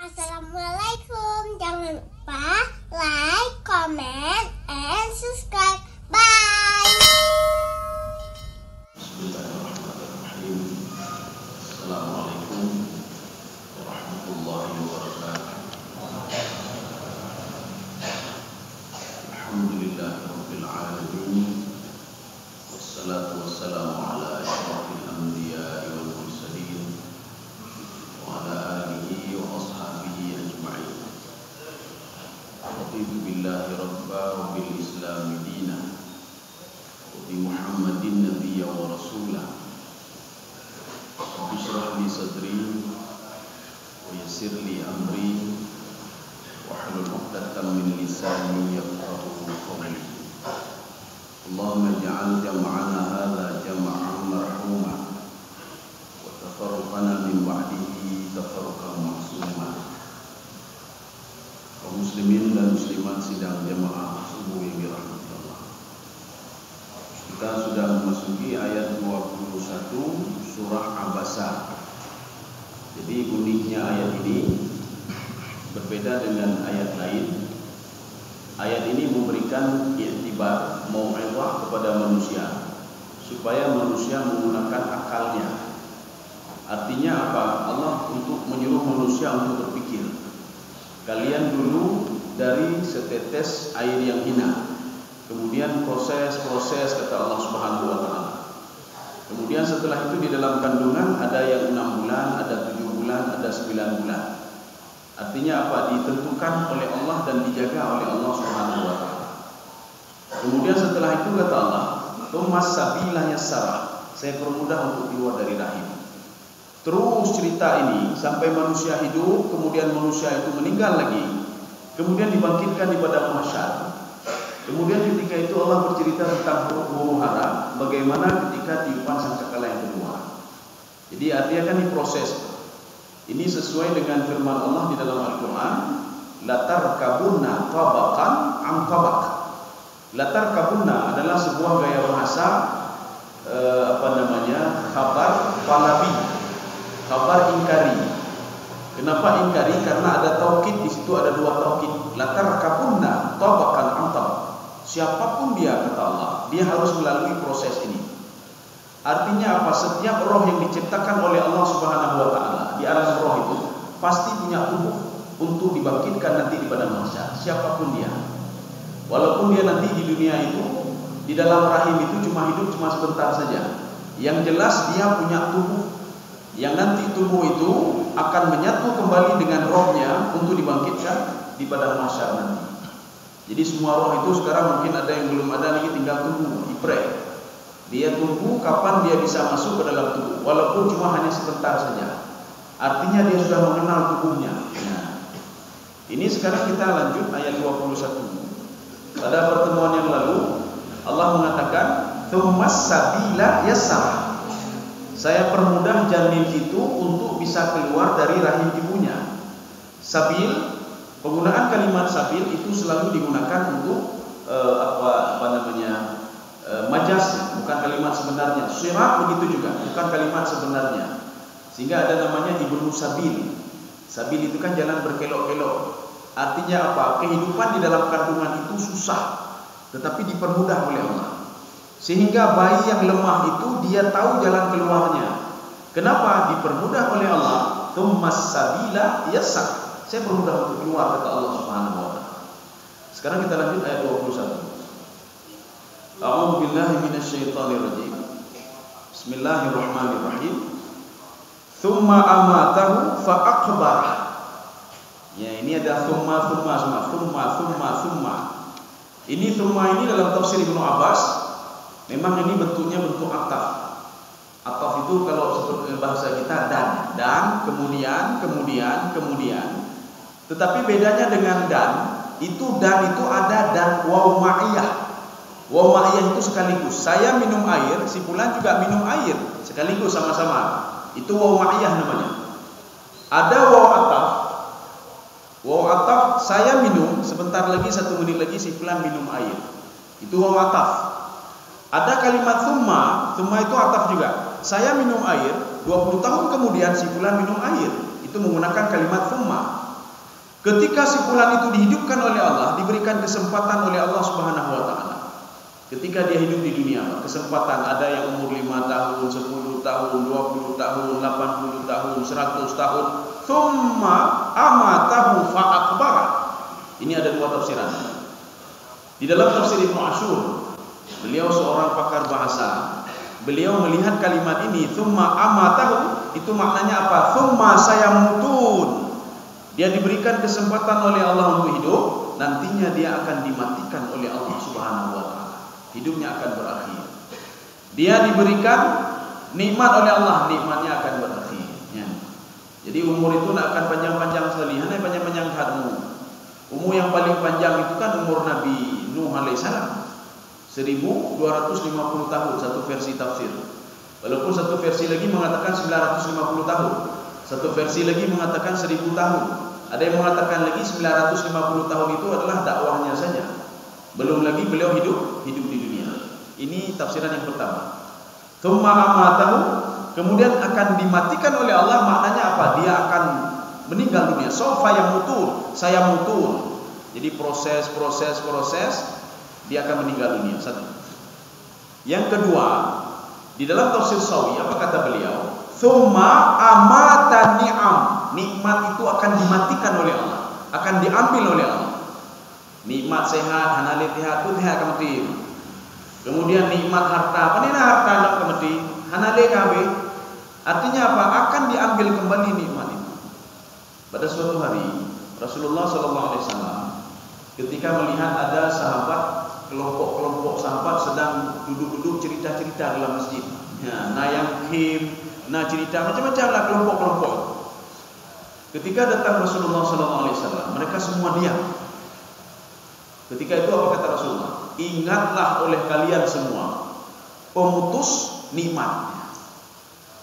Assalamualaikum. Jangan lupa like, comment, and subscribe. Bye. Bismillahirrahmanirrahim. Assalamualaikum warahmatullahi wabarakatuh. Alhamdulillahirabbil alamin. Wassalatu wassalamu ala asyrafil anbiya'i wal mursalin wa ala alihi wa ashabihi ajma'in. Raditu billahi rabba wa bil islami dina wa bi Muhammadin nabiyya wa rasulah. Rabbi shrah li sadri wa yassir li amri wahlul 'uqdatam min lisani yafqahu qawli. Allahumma ij'al jam'ana hadza jam'an marhuma wa tafarruqana min ba'dihi tafarruqan ma'suma. Kaum muslimin dan muslimat sidang jamaah subuh yang dirahmati Allah. Kita sudah memasuki ayat 21 surah Abasa. Jadi uniknya ayat ini berbeda dengan ayat lain. Ayat ini memberikan iktibar, mau'izah kepada manusia supaya manusia menggunakan akalnya. Artinya apa? Allah untuk menyuruh manusia untuk berpikir. Kalian dulu dari setetes air yang hina, kemudian proses kata Allah Subhanahu wa taala. Kemudian setelah itu di dalam kandungan ada yang 6 bulan, ada 7 bulan, ada 9 bulan. Artinya apa? Ditentukan oleh Allah dan dijaga oleh Allah Subhanahu wa taala. Kemudian setelah itu kata Allah, "Tumas sabila yassara." Saya permudah untuk keluar dari rahim. Terus cerita ini sampai manusia hidup, kemudian manusia itu meninggal lagi, kemudian dibangkitkan di padang mahsyar. Kemudian ketika itu Allah bercerita tentang huru hara, bagaimana ketika tiupan sangkakala yang kedua. Jadi artinya kan diproses. Ini sesuai dengan firman Allah di dalam Al-Quran, latar kabunna tabaqan am tabaq. Latar kabunna adalah sebuah gaya bahasa khabar falabi, khabar ingkari. Kenapa ingkari? Karena ada taukid di situ, ada 2 taukid. Latar kabunna tabaqan am tabaq. Siapapun dia kata Allah, dia harus melalui proses ini. Artinya apa? Setiap roh yang diciptakan oleh Allah Subhanahu wa taala di alam roh itu pasti punya tubuh untuk dibangkitkan nanti di padang mahsyar. Siapapun dia. Walaupun dia nanti di dunia itu di dalam rahim itu cuma hidup sebentar saja. Yang jelas dia punya tubuh yang nanti tubuh itu akan menyatu kembali dengan rohnya untuk dibangkitkan di padang mahsyar nanti. Jadi semua roh itu sekarang mungkin ada yang belum ada lagi, tinggal tunggu, ipre. Dia tunggu kapan dia bisa masuk ke dalam tubuh, walaupun cuma hanya sebentar saja. Artinya dia sudah mengenal tubuhnya. Nah, ini sekarang kita lanjut ayat 21. Pada pertemuan yang lalu Allah mengatakan, "Tsummas sabila yassara." Saya permudah janin itu untuk bisa keluar dari rahim ibunya. Sabil, penggunaan kalimat sabil itu selalu digunakan untuk majas, bukan kalimat sebenarnya. Sirat begitu juga, bukan kalimat sebenarnya. Sehingga ada namanya ibnu sabil. Sabil itu kan jalan berkelok-kelok. Artinya apa? Kehidupan di dalam kandungan itu susah, tetapi dipermudah oleh Allah. Sehingga bayi yang lemah itu dia tahu jalan keluarnya. Kenapa? Dipermudah oleh Allah. Tsummas sabila yassar. Saya permudah untuk keluar kata Allah Subhanahu wa taala. Sekarang kita lanjut ayat 21. A'udzu billahi minasyaitonir rajim. Bismillahirrahmanirrahim. Tsumma amatahu fa aqbara. Ya, ini ada tsumma. Ini tsumma ini dalam tafsir Ibnu Abbas memang ini bentuknya bentuk ataf. Ataf itu kalau seperti bahasa kita dan kemudian. Tetapi bedanya dengan dan itu ada dan waw ma'iyah. Waw ma'iyah itu sekaligus. Saya minum air, si fulan juga minum air sekaligus sama-sama. Itu waw ma'iyah namanya. Ada waw ataf. Waw ataf, saya minum, sebentar lagi 1 menit lagi si fulan minum air. Itu waw ataf. Ada kalimat tsumma itu ataf juga. Saya minum air, 20 tahun kemudian si fulan minum air. Itu menggunakan kalimat tsumma. Ketika si fulan itu dihidupkan oleh Allah, diberikan kesempatan oleh Allah Subhanahu wa taala. Ketika dia hidup di dunia, kesempatan ada yang umur 5 tahun, 10 tahun, 20 tahun, 80 tahun, 100 tahun. Thumma amatahu fa akbara. Ini ada dua tafsiran. Di dalam tafsir Ibnu Ashur, beliau seorang pakar bahasa. Beliau melihat kalimat ini, thumma amatahu, itu maknanya apa? Thumma sayamutun. Dia diberikan kesempatan oleh Allah untuk hidup, nantinya dia akan dimatikan oleh Allah Subhanahu wa taala. Hidupnya akan berakhir. Dia diberikan nikmat oleh Allah, nikmatnya akan berakhir. Ya. Jadi umur itu nak akan panjang-panjang sekali. Hanya panjang-panjang umur. Umur yang paling panjang itu kan umur Nabi Nuh alaihissalam. 1250 tahun satu versi tafsir. Walaupun satu versi lagi mengatakan 950 tahun. Satu versi lagi mengatakan 1000 tahun. Ada yang mengatakan lagi 950 tahun itu adalah dakwahnya saja. Belum lagi beliau hidup di dunia. Ini tafsiran yang pertama. Tsumma amatahu, kemudian akan dimatikan oleh Allah, maknanya apa? Dia akan meninggal dunia. Sofa yang mutur, saya mutur. Jadi proses dia akan meninggal dunia. Satu. Yang kedua, di dalam tafsir Sawi apa kata beliau? Tsumma amata ni'am. Nikmat itu akan dimatikan oleh Allah, akan diambil oleh Allah. Nikmat sehat, hanali sehat, tu sehat kemati. Kemudian nikmat harta, apa ni harta nak kemati? Hanali kabe. Artinya apa? Akan diambil kembali nikmat itu. Pada suatu hari Rasulullah SAW ketika melihat ada sahabat, kelompok-kelompok sahabat sedang duduk-duduk cerita-cerita dalam masjid. Ya, na yang khim, na cerita macam-macam lah kelompok-kelompok. Ketika datang Rasulullah SAW, mereka semua diam. Ketika itu apa kata Rasulullah? Ingatlah oleh kalian semua pemutus nikmat.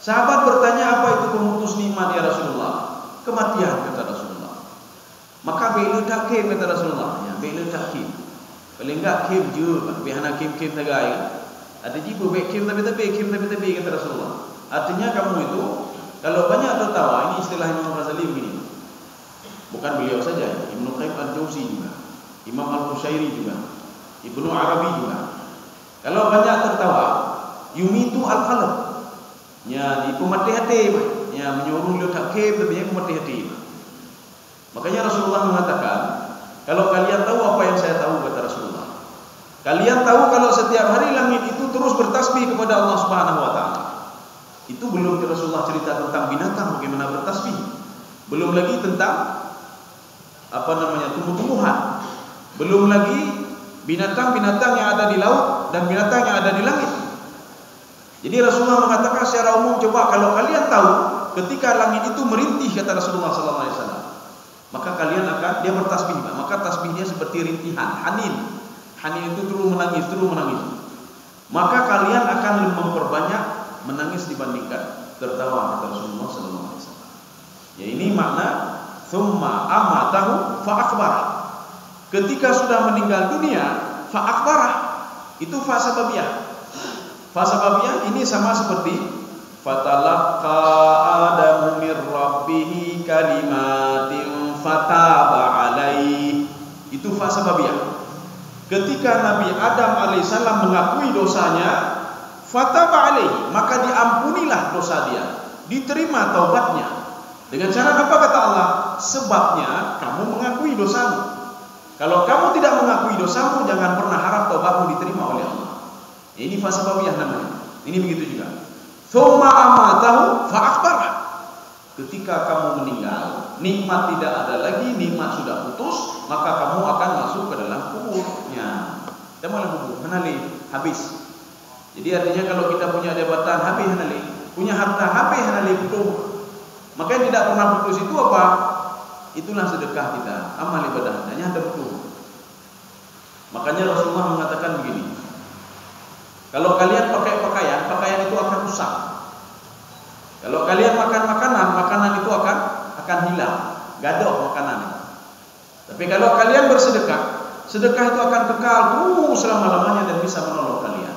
Sahabat bertanya, apa itu pemutus nikmat ya Rasulullah? Kematian, kata Rasulullah. Maka bila tak kim, kata Rasulullah. Ya, bila tak kim. Paling enggak kim je, bihana kim tagai. Ada jibu baik kim tapi kata Rasulullah. Artinya kamu itu kalau banyak tertawa, ini istilah Imam Ghazali begini. Bukan beliau saja, Ibnu Qayyim al-Jauzi juga, Imam Al-Qushairi juga, Ibnu Arabi juga. Kalau banyak tertawa, yumitu al-qalb. Ya, di pemati hati, ya menyuruh dia tak kem tapi yang pemati hati. Makanya Rasulullah mengatakan, kalau kalian tahu apa yang saya tahu, kata Rasulullah. Kalian tahu kalau setiap hari langit itu terus bertasbih kepada Allah Subhanahu wa taala. Itu belum Rasulullah cerita tentang binatang bagaimana bertasbih. Belum lagi tentang tumbuh-tumbuhan. Belum lagi binatang-binatang yang ada di laut dan binatang yang ada di langit. Jadi Rasulullah mengatakan secara umum, coba kalau kalian tahu ketika langit itu merintih, kata Rasulullah SAW, maka kalian akan, dia bertasbih, maka tasbihnya seperti rintihan, hanin itu terus menangis. Maka kalian akan memperbanyak menangis dibandingkan tertawa, kata Rasulullah SAW. Ya, ini makna thumma amatahu fa akbara. Ketika sudah meninggal dunia, fa akbara, itu fa sababiyah. Fa sababiyah ini sama seperti fatalaqa adamu mir rabbih kalimatin fataba alaihi. Itu fa sababiyah. Ketika Nabi Adam alaihissalam mengakui dosanya, fataba alaihi, maka diampunilah dosa dia, diterima taubatnya. Dengan cara apa kata Allah? Sebabnya kamu mengakui dosamu. Kalau kamu tidak mengakui dosamu, jangan pernah harap taubatmu diterima oleh Allah. Ini fasababiyah namanya. Ini begitu juga. Tsumma amatahu fa akbara. Ketika kamu meninggal, nikmat tidak ada lagi, nikmat sudah putus, maka kamu akan masuk ke dalam kuburnya. Kita malah kubur, hanali, habis. Jadi artinya kalau kita punya jabatan, habis hanali, punya harta, habis hanali, putus. Maka yang tidak pernah putus itu apa? Itulah sedekah kita, amal ibadah, hanya ada putus. Makanya Rasulullah mengatakan begini, kalau kalian pakai pakaian itu akan rusak. Kalau kalian makan makanan itu akan hilang, gadok makanan. Tapi kalau kalian bersedekah, sedekah itu akan kekal selama-lamanya dan bisa menolong kalian.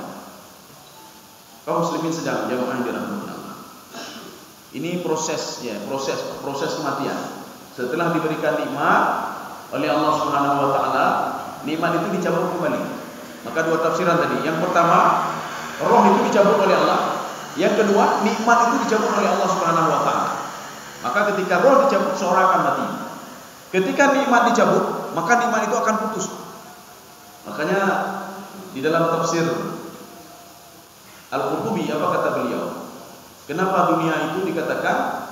Kaum muslimin sedang jamaah yang dirahmati Allah. Ini proses kematian. Setelah diberikan nikmat oleh Allah Subhanahu wa taala, nikmat itu dicabut kembali. Maka dua tafsiran tadi. Yang pertama, roh itu dicabut oleh Allah. Yang kedua, nikmat itu dicabut oleh Allah Subhanahu wa taala. Maka ketika roh dicabut, seorang akan mati. Ketika nikmat dicabut, maka nikmat itu akan putus. Makanya di dalam tafsir Al-Qurtubi apa kata beliau? Kenapa dunia itu dikatakan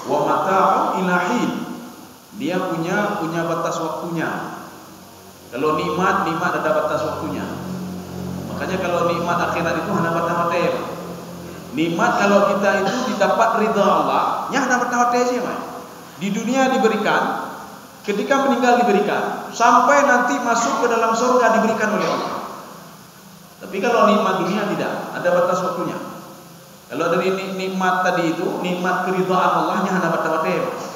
wa mata'un ilahin? Dia punya batas waktunya. Kalau nikmat ada batas waktunya. Makanya kalau nikmat akhirat itu hanya batas-batas. Nikmat kalau kita itu didapat ridha Allah, nya hanya batas-batas saja. Di dunia diberikan, ketika meninggal diberikan, sampai nanti masuk ke dalam surga diberikan oleh Allah. Tapi kalau nikmat dunia tidak, ada batas waktunya. Kalau dari nikmat tadi itu, nikmat keridhaan Allah nya hanya batas-batas.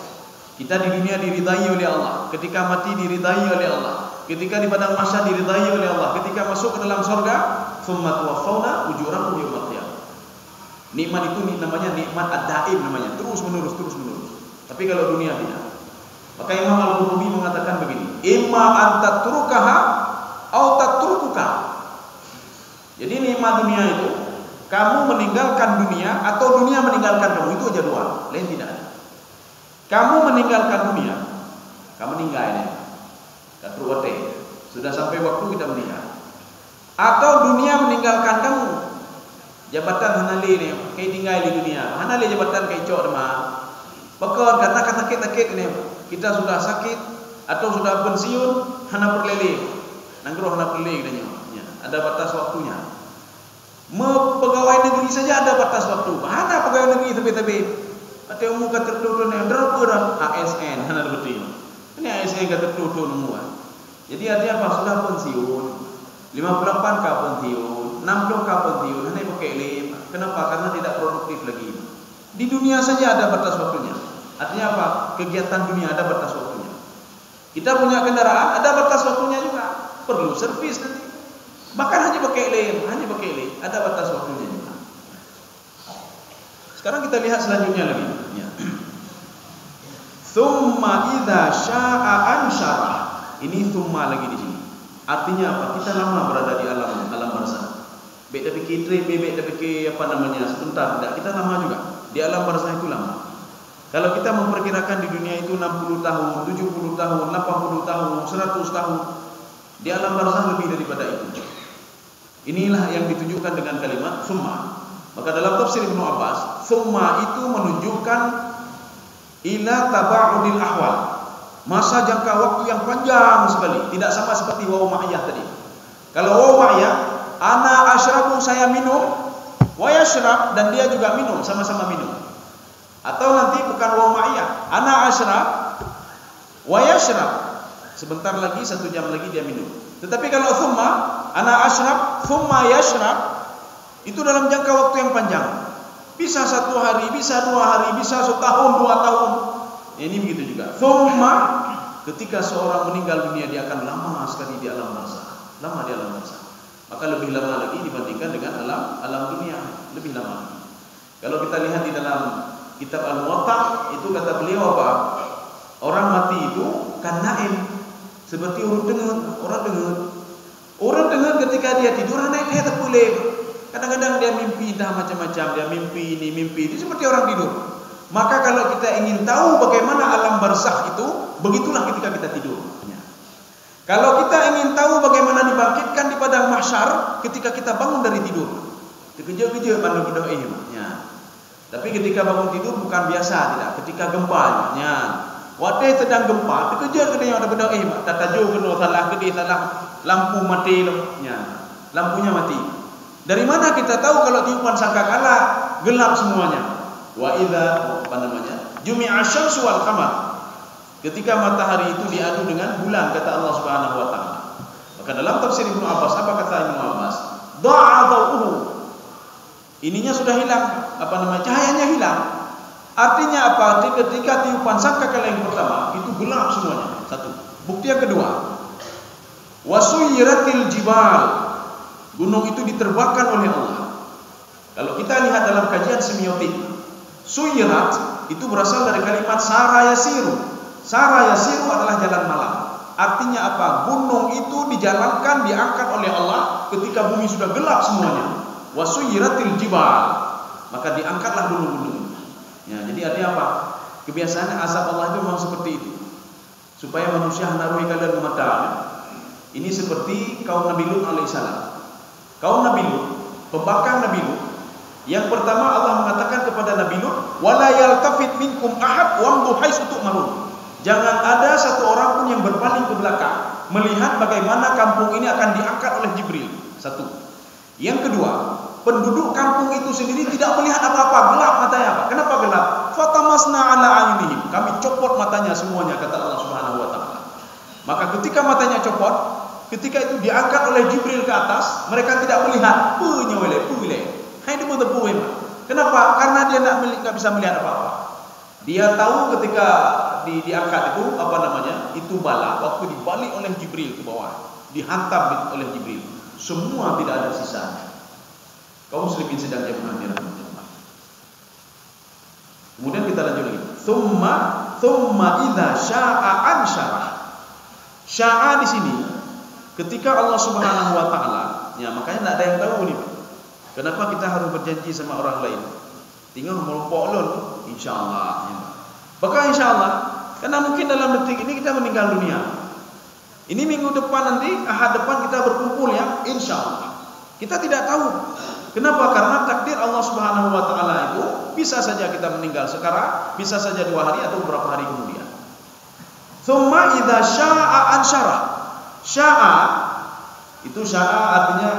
Kita di dunia diridai oleh Allah, ketika mati diridai oleh Allah, ketika di padang mahsyar diridai oleh Allah, ketika masuk ke dalam surga, tsumma tuwaffawna ujurakum yaumil qiyamah. Nikmat itu namanya nikmat ad-daim namanya, terus menerus. Tapi kalau dunia tidak. Maka Imam Al-Qurtubi mengatakan begini, imma anta turukaha au tatrukuka. Jadi nikmat dunia itu kamu meninggalkan dunia atau dunia meninggalkan kamu, itu aja dua, lain tidak ada. Kamu meninggalkan dunia, kamu meninggal ini, katruwate, sudah sampai waktu kita meninggal. Atau dunia meninggalkan kamu, jabatan hanali ni, kayak tinggal di dunia, hanali jabatan kayak cok demam, bakal karena sakit ni, kita sudah sakit atau sudah pensiun, hana perlele, nanggroh hana perlele katanya, ada batas waktunya. Pegawai negeri saja ada batas waktu, mana pegawai negeri tapi atau muka tertutup yang berapa ASN hana betul. Ini ASN kata tertutup semua. Jadi artinya apa? Sudah pensiun, 58 kah pensiun, 60 kah pensiun, hanya pakai lem. Kenapa? Karena tidak produktif lagi. Di dunia saja ada batas waktunya. Artinya apa? Kegiatan dunia ada batas waktunya. Kita punya kendaraan ada batas waktunya juga. Perlu servis nanti. Bahkan hanya pakai lem, ada batas waktunya juga. Sekarang kita lihat selanjutnya lagi. Ya. Tsumma idza syaa ansyara. Ini tsumma lagi di sini. Artinya apa? Kita lama berada di alam barzakh. Beda fikir trip, beda fikir sebentar tidak. Kita lama juga. Di alam barzakh itu lama. Kalau kita memperkirakan di dunia itu 60 tahun, 70 tahun, 80 tahun, 100 tahun, di alam barzakh lebih daripada itu. Inilah yang ditunjukkan dengan kalimat tsumma. Maka dalam tafsir Ibnu Abbas, tsumma itu menunjukkan ila taba'udil ahwal. Masa jangka waktu yang panjang sekali, tidak sama seperti waw ma'iyah tadi. Kalau waw ma'iyah, ana asyrabu, saya minum, wa yashrab, dan dia juga minum, sama-sama minum. Atau nanti bukan waw ma'iyah, ana asyrab wa yashrab. Sebentar lagi, 1 jam lagi dia minum. Tetapi kalau tsumma, ana asyrab, tsumma yashrab, itu dalam jangka waktu yang panjang. Bisa 1 hari, bisa 2 hari, bisa setahun, 2 tahun. Ini begitu juga. Tsumma, ketika seorang meninggal dunia, dia akan lama sekali di alam barzakh. Lama di alam barzakh. Maka lebih lama lagi dibandingkan dengan alam dunia, lebih lama lagi. Kalau kita lihat di dalam kitab Al-Muwatta, itu kata beliau apa? Orang mati itu kan naim, seperti orang dengar ketika dia tidur, naik dia terpulih. Kadang-kadang dia mimpi dah macam-macam, dia mimpi ini, mimpi itu, seperti orang tidur. Maka kalau kita ingin tahu bagaimana alam barzakh itu, begitulah ketika kita tidur. Ya. Kalau kita ingin tahu bagaimana dibangkitkan di padang mahsyar ketika kita bangun dari tidur, dikejar-kejar pada berdoa. Ya. Tapi ketika bangun tidur bukan biasa, tidak. Ketika gempa, ya. Waktu sedang gempa, dikejar kena ada berdoa. Tak tajuk kena salah kedai salah lampu mati, ya. Lampunya mati. Dari mana kita tahu kalau tiupan sangkakala gelap semuanya? Wa idza jumi'a syamsu wal qamar. Ketika matahari itu diadu dengan bulan, kata Allah Subhanahu wa taala. Maka dalam tafsir Ibnu Abbas, apa kata Ibnu Abbas? Da'a dawuhu. Ininya sudah hilang, cahayanya hilang. Artinya apa? Ketika tiupan sangkakala yang pertama itu gelap semuanya. Satu. Bukti yang kedua. Wasuyiratil jibal. Gunung itu diterbangkan oleh Allah. Kalau kita lihat dalam kajian semiotik, suyirat itu berasal dari kalimat sara yasiru. Sara yasiru adalah jalan malam. Artinya apa? Gunung itu dijalankan, diangkat oleh Allah ketika bumi sudah gelap semuanya. Wasuyiratil jibal, maka diangkatlah gunung-gunung. Ya, jadi artinya apa? Kebiasaan azab Allah itu memang seperti itu, supaya manusia menaruhi kalian mata. Ini seperti kaum Nabi Lut alaihissalam. Kaum Nabi Lut, pembangkang Nabi Lut. Yang pertama Allah mengatakan kepada Nabi Lut, wala yaltafit minkum ahad wamdu haitsu tu'marun. Jangan ada satu orang pun yang berpaling ke belakang melihat bagaimana kampung ini akan diangkat oleh Jibril. Satu. Yang kedua, penduduk kampung itu sendiri tidak melihat apa-apa, gelap matanya. Apa? Kenapa gelap? Fatamasna ala ayunihim. Kami copot matanya semuanya, kata Allah Subhanahu wa taala. Maka ketika matanya copot, ketika itu diangkat oleh Jibril ke atas, mereka tidak melihat. Hai itu betul. Kenapa? Karena dia tidak bisa melihat apa-apa. Dia tahu ketika diangkat itu itu bala waktu dibalik oleh Jibril ke bawah, dihantam oleh Jibril, semua tidak ada sisa. Kaum muslimin sedang jamaah dirahmati Allah. Kemudian kita lanjut lagi. Thumma idza syaa ansyarah. Syaa di sini ketika Allah Subhanahu wa taala, ya makanya tidak ada yang tahu nih. Kenapa kita harus berjanji sama orang lain? Tinggal melompok lon, insyaallah. Maka insyaallah, karena mungkin dalam detik ini kita meninggal dunia. Ini minggu depan nanti, Ahad depan kita berkumpul ya, insyaallah. Kita tidak tahu. Kenapa? Karena takdir Allah Subhanahu wa taala itu bisa saja kita meninggal sekarang, bisa saja 2 hari atau beberapa hari kemudian. Tsumma idza syaa ansyara. Syaa itu artinya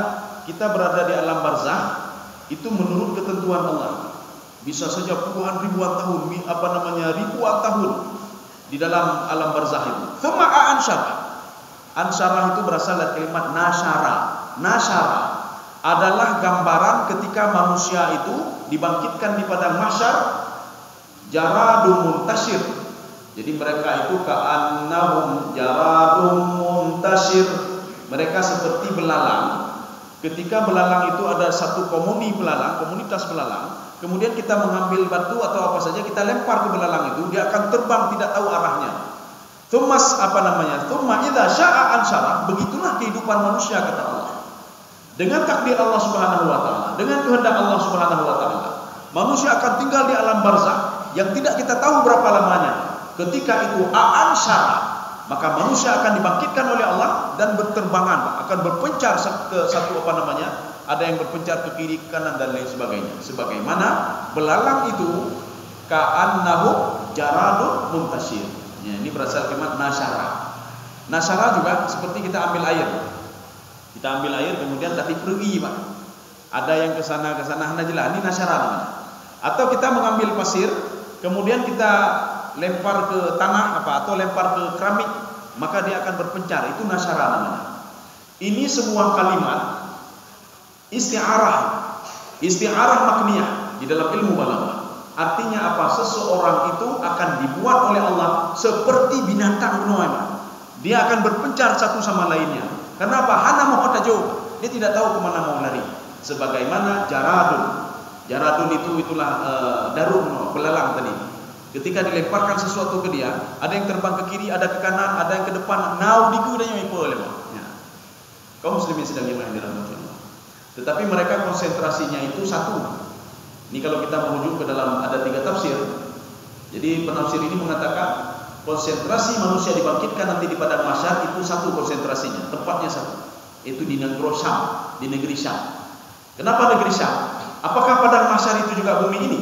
kita berada di alam barzakh itu menurut ketentuan Allah. Bisa saja puluhan ribuan tahun, ribuan tahun di dalam alam barzakh itu. Tsumma ansyara. Ansyara itu berasal dari kalimat nasyara. Nasyara adalah gambaran ketika manusia itu dibangkitkan di padang mahsyar, jaradun muntashir. Jadi mereka itu ka'annahum jaradun muntashir. Mereka seperti belalang. Ketika belalang itu ada satu komunitas belalang, kemudian kita mengambil batu atau apa saja kita lempar ke belalang itu, dia akan terbang tidak tahu arahnya. Tsumma idza syaa ansyara. Begitulah kehidupan manusia, kata Allah. Dengan takdir Allah Subhanahu wa taala, dengan kehendak Allah Subhanahu wa taala, manusia akan tinggal di alam barzakh yang tidak kita tahu berapa lamanya. Ketika itu ansyara, maka manusia akan dibangkitkan oleh Allah dan berterbangan, akan berpencar ke satu ada yang berpencar ke kiri, ke kanan dan lain sebagainya. Sebagaimana belalang itu ka'annahu jaradun muntashir. Ya, ini berasal kalimat nasyara. Nasyara juga seperti kita ambil air. Kita ambil air kemudian tapi pergi, Pak. Ada yang ke sana hanajilah, ini nasyara namanya. Atau kita mengambil pasir, kemudian kita lempar ke tanah atau lempar ke keramik, maka dia akan berpencar. Itu nasyara namanya. Ini semua kalimat isti'arah makniyah di dalam ilmu balaghah. Artinya apa? Seseorang itu akan dibuat oleh Allah seperti binatang bunuh. Dia akan berpencar satu sama lainnya. Kenapa? Hana mau jauh. Dia tidak tahu kemana mau lari. Sebagaimana jaradun. Jaradun itulah darun, belalang tadi. Ketika dilemparkan sesuatu ke dia, ada yang terbang ke kiri, ada ke kanan, ada yang ke depan. Nau diku dan yang ipol. Kaum muslimin sedang dirahmati Allah. Tetapi mereka konsentrasinya itu satu. Ini kalau kita merujuk ke dalam ada 3 tafsir. Jadi penafsir ini mengatakan konsentrasi manusia dibangkitkan nanti di padang mahsyar itu satu konsentrasinya, tempatnya satu. Itu di negeri Syam. Kenapa negeri Syam? Apakah padang mahsyar itu juga bumi ini?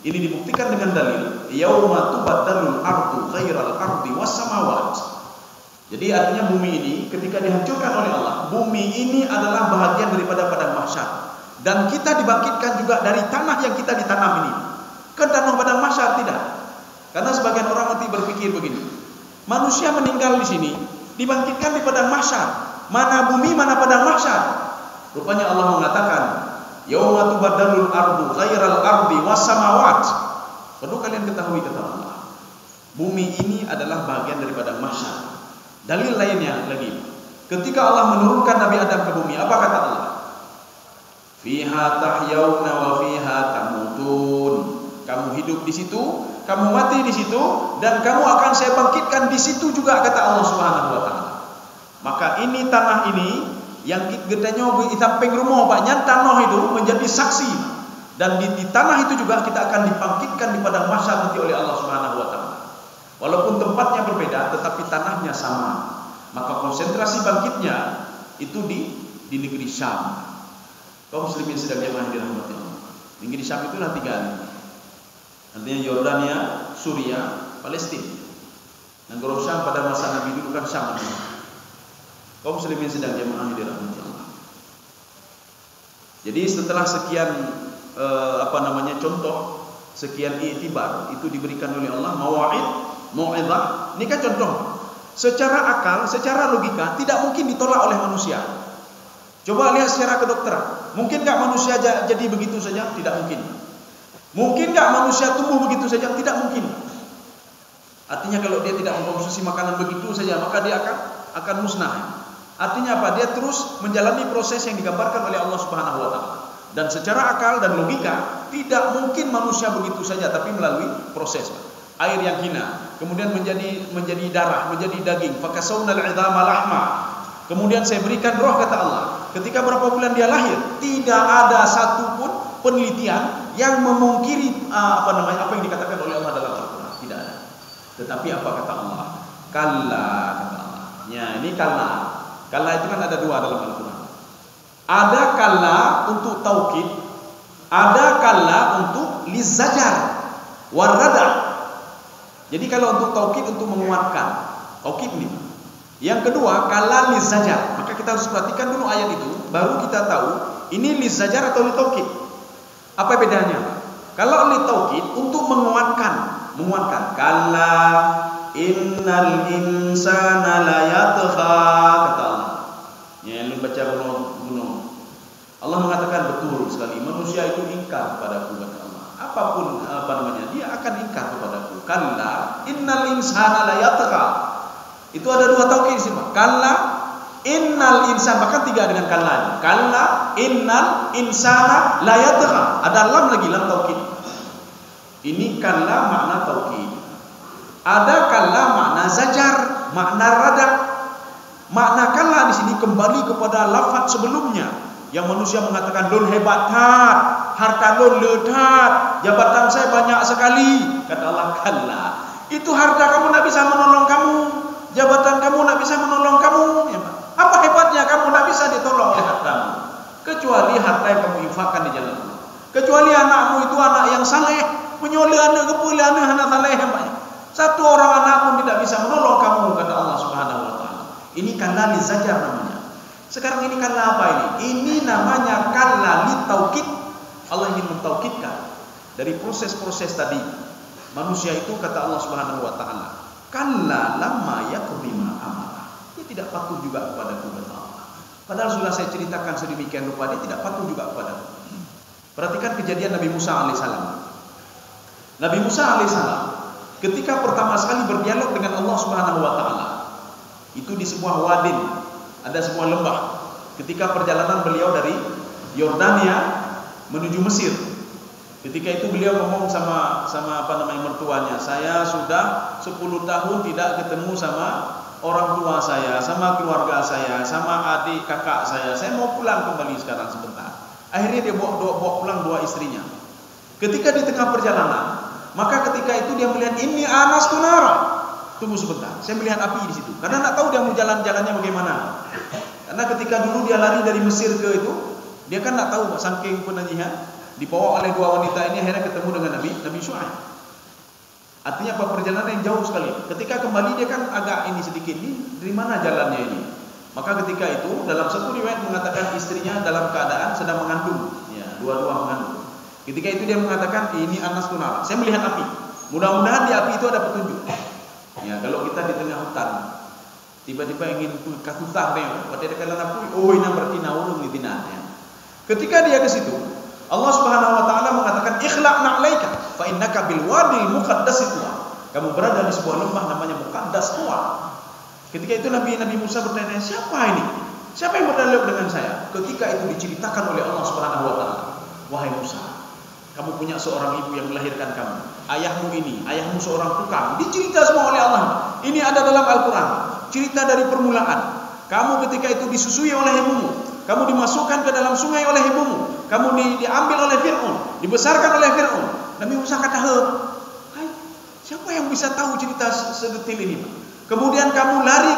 Ini dibuktikan dengan dalil yauma tubaddalul ardu ghairal ardi was samawat. Jadi artinya bumi ini ketika dihancurkan oleh Allah, bumi ini adalah bahagian daripada padang mahsyar. Dan kita dibangkitkan juga dari tanah yang kita ditanam ini. Kan tanah padang mahsyar tidak. Karena sebagian orang nanti berpikir begini, manusia meninggal di sini, dibangkitkan di padang mahsyar. Mana bumi, mana padang mahsyar? Rupanya Allah mengatakan, yauma tubaddalul ardu ghairal ardi was samawat. Perlu kalian ketahui, kata Allah, bumi ini adalah bagian dari padang mahsyar. Dalil lainnya lagi, ketika Allah menurunkan Nabi Adam ke bumi, apa kata Allah? Fiha tahyauna wa fiha tamutun. Kamu Kamu hidup di situ, kamu mati di situ, dan kamu akan saya bangkitkan di situ juga, kata Allah Subhanahu wa taala. Maka ini tanah ini yang gedenya di samping rumah banyak tanah itu menjadi saksi, dan di tanah itu juga kita akan dibangkitkan di padang mahsyar nanti oleh Allah Subhanahu wa taala. Walaupun tempatnya berbeda, tetapi tanahnya sama. Maka konsentrasi bangkitnya itu di negeri Syam. Kaum muslimin sedang jemaah dirahmati Allah. Negeri Syam itu nanti tiga. Artinya Yordania, Suria, Palestina. Negara Syam pada masa Nabi dulu kan Syam. Kaum muslimin sedang jemaah dirahmati Allah. Jadi setelah sekian contoh, sekian iktibar itu diberikan oleh Allah, mau'izah. Ini kan contoh. Secara akal, secara logika tidak mungkin ditolak oleh manusia. Coba lihat secara kedokteran. Mungkin enggak manusia jadi begitu saja? Tidak mungkin. Mungkin enggak manusia tumbuh begitu saja? Tidak mungkin. Artinya kalau dia tidak mengkonsumsi makanan begitu saja, maka dia akan musnah. Artinya apa? Dia terus menjalani proses yang digambarkan oleh Allah Subhanahu wa taala. Dan secara akal dan logika tidak mungkin manusia begitu saja, tapi melalui proses. Air yang hina, kemudian menjadi darah, menjadi daging. Fakasawnal 'idhama lahma. Kemudian saya berikan roh, kata Allah. Ketika berapa bulan dia lahir, tidak ada satupun penelitian yang memungkiri apa yang dikatakan oleh Allah dalam Al-Quran. Tidak ada. Tetapi apa kata Allah? Kalla, kata Allah. Ya, ini kalla. Kalla itu kan ada dua dalam Al-Quran. Ada kalla untuk taukid, ada kalla untuk lizajar, warada. Jadi kalau untuk taukid, untuk menguatkan, taukid ini. Yang kedua, kalla lizajar. Maka kita harus perhatikan dulu ayat itu, baru kita tahu ini lizajar atau litaukid. Apa bedanya? Kalau litaukid untuk menguatkan. Kalla innal insana la yatgha, kata Allah. Ya, lu baca bunuh. Allah mengatakan betul sekali, manusia itu ingkar kepadaku, kata Allah. Apapun dia akan ingkar kepadaku. Kalla innal insana la yatgha. Itu ada dua taukid sih, Pak. Kalla innal insana, bahkan tiga dengan kalla ini. Kalla innal insana la yatgha. Ada lam lagi, lam taukid. Ini kalla makna taukid. Ada kalla makna zajar, makna rada. Makna kalla di sini kembali kepada lafaz sebelumnya yang manusia mengatakan lun hebat hat, harta lun ledat, jabatan saya banyak sekali. Kata Allah, kalla. Itu harta kamu tidak bisa menolong kamu, jabatan kamu tidak bisa menolong kamu. Apa hebatnya kamu tidak bisa ditolong oleh hartamu, kecuali harta yang kamu infakkan di jalan Allah. Kecuali anakmu itu anak yang saleh, menyoleh anak kepulih anak saleh yang banyak. Satu orang anak pun tidak bisa menolong kamu, kata Allah Subhanahu wa taala. Ini kalla lizajar namanya. Sekarang ini kalla apa ini? Ini namanya kalla litaukid. Allah ingin mentaukidkan dari proses-proses tadi. Manusia itu, kata Allah Subhanahu wa taala, kalla lamma yaqdi ma amara. Dia tidak patuh juga kepadaku, kata Allah. Padahal sudah saya ceritakan sedemikian rupa, dia tidak patuh juga kepadaku. Perhatikan kejadian Nabi Musa alaihissalam. Nabi Musa alaihissalam ketika pertama sekali berdialog dengan Allah Subhanahu wa taala, itu di sebuah wadin, ada sebuah lembah. Ketika perjalanan beliau dari Yordania menuju Mesir. Ketika itu beliau ngomong sama mertuanya, saya sudah 10 tahun tidak ketemu sama orang tua saya, sama keluarga saya, sama adik kakak saya mau pulang kembali sekarang sebentar. Akhirnya dia bawa pulang dua istrinya. Ketika di tengah perjalanan, maka ketika itu dia melihat, ini anas tunara. Tunggu sebentar, saya melihat api di situ. Karena tak tahu dia mau jalannya bagaimana. Karena ketika dulu dia lari dari Mesir ke itu, dia kan tak tahu, saking penanyihan, dibawa oleh dua wanita ini, akhirnya ketemu dengan Nabi Syuaib. Artinya apa? Perjalanan yang jauh sekali. Ketika kembali dia kan agak ini sedikit, ini dari mana jalannya ini? Maka ketika itu dalam satu riwayat mengatakan istrinya dalam keadaan sedang mengandung, ya, dua-dua mengandung. Ketika itu dia mengatakan, ini anas tunara. Saya melihat api. Mudah-mudahan di api itu ada petunjuk. Ya, kalau kita di tengah hutan, tiba-tiba ingin katutah deh, pada kalian api, oh ini berarti naulung di tinanya. Ketika dia ke situ, Allah Subhanahu wa taala mengatakan, ikhlaq na'laika fa innaka bil wadil muqaddas tuwa. Kamu berada di sebuah lembah namanya Muqaddas Tuwa. Ketika itu Nabi Musa bertanya, siapa ini? Siapa yang berdialog dengan saya? Ketika itu diceritakan oleh Allah Subhanahu wa taala, wahai Musa, Kamu punya seorang ibu yang melahirkan kamu. Ayahmu ini, ayahmu seorang tukang. Dicerita semua oleh Allah. Ini ada dalam Al-Quran. Cerita dari permulaan. Kamu ketika itu disusui oleh ibumu. Kamu dimasukkan ke dalam sungai oleh ibumu. Kamu diambil oleh Fir'aun. Dibesarkan oleh Fir'aun. Nabi Musa kata, hai, siapa yang bisa tahu cerita sedetil ini? Kemudian kamu lari